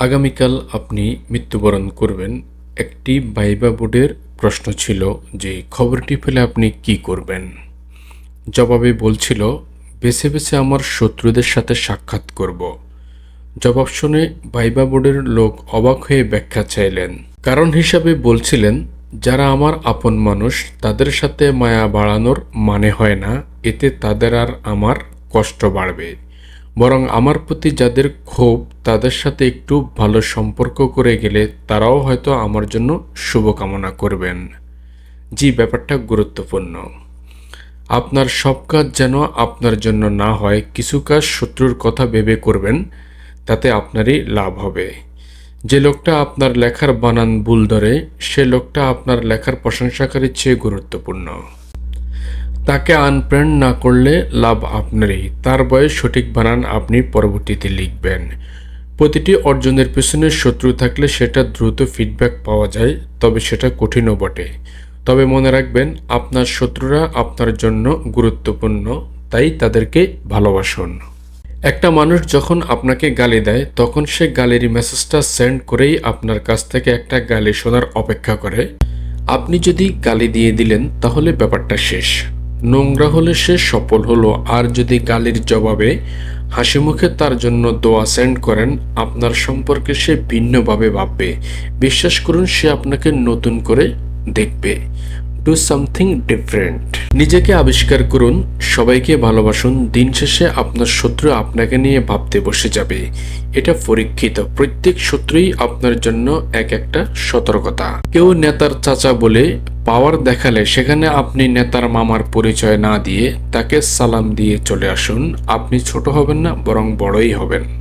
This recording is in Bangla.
আগামীকাল আপনি মৃত্যুবরণ করবেন। একটি ভাইবা বোর্ডের প্রশ্ন ছিল যে খবরটি পেলে আপনি কি করবেন। জবাবে বলছিল, বেছে বেছে আমার শত্রুদের সাথে সাক্ষাৎ করব। জবাব শুনে ভাইবা বোর্ডের লোক অবাক হয়ে ব্যাখ্যা চাইলেন। কারণ হিসাবে বলছিলেন, যারা আমার আপন মানুষ তাদের সাথে মায়া বাড়ানোর মানে হয় না, এতে তাদের আর আমার কষ্ট বাড়বে। বরং আমার প্রতি যাদের ক্ষোভ, তাদের সাথে একটু ভালো সম্পর্ক করে গেলে তারাও হয়তো আমার জন্য শুভকামনা করবেন। জি, ব্যাপারটা গুরুত্বপূর্ণ। আপনার সব কাজ যেন আপনার জন্য না হয়, কিছু কাজ শত্রুর কথা ভেবে করবেন, তাতে আপনারই লাভ হবে। যে লোকটা আপনার লেখার বানান ভুল ধরে, সে লোকটা আপনার লেখার প্রশংসাকারীর চেয়ে গুরুত্বপূর্ণ। তাকে আনফ্রেন্ড না করলে লাভ আপনারই, তার বয়স সঠিক বানান আপনি পরবর্তীতে লিখবেন। প্রতিটি অর্জনের পেছনে শত্রু থাকলে সেটা দ্রুত ফিডব্যাক পাওয়া যায়, তবে সেটা কঠিনও বটে। তবে মনে রাখবেন, আপনার শত্রুরা আপনার জন্য গুরুত্বপূর্ণ, তাই তাদেরকে ভালোবাসুন। একটা মানুষ যখন আপনাকে গালি দেয়, তখন সে গালির মেসেজটা সেন্ড করেই আপনার কাছ থেকে একটা গালি শোনার অপেক্ষা করে। আপনি যদি গালি দিয়ে দিলেন তাহলে ব্যাপারটা শেষ। নোংরা হলে সে সফল হলো, আর যদি গালির জবাবে হাসি মুখে তার জন্য দোয়া সেন্ড করেন, আপনার সম্পর্কে সে ভিন্নভাবে ভাববে। বিশ্বাস করুন, সে আপনাকে নতুন করে দেখবে। Do something different. নিজেকে আবিষ্কার করুন, সবাইকে ভালোবাসুন। দিন শেষে আপনার শত্রু আপনাকে নিয়ে ভাবতে বসে যাবে। এটা পরীক্ষিত, প্রত্যেক শত্রুই আপনার জন্য এক একটা সতর্কতা। কেউ নেতার চাচা বলে পাওয়ার দেখালে সেখানে আপনি নেতার মামার পরিচয় না দিয়ে তাকে সালাম দিয়ে চলে আসুন। আপনি ছোট হবেন না, বরং বড়ই হবেন।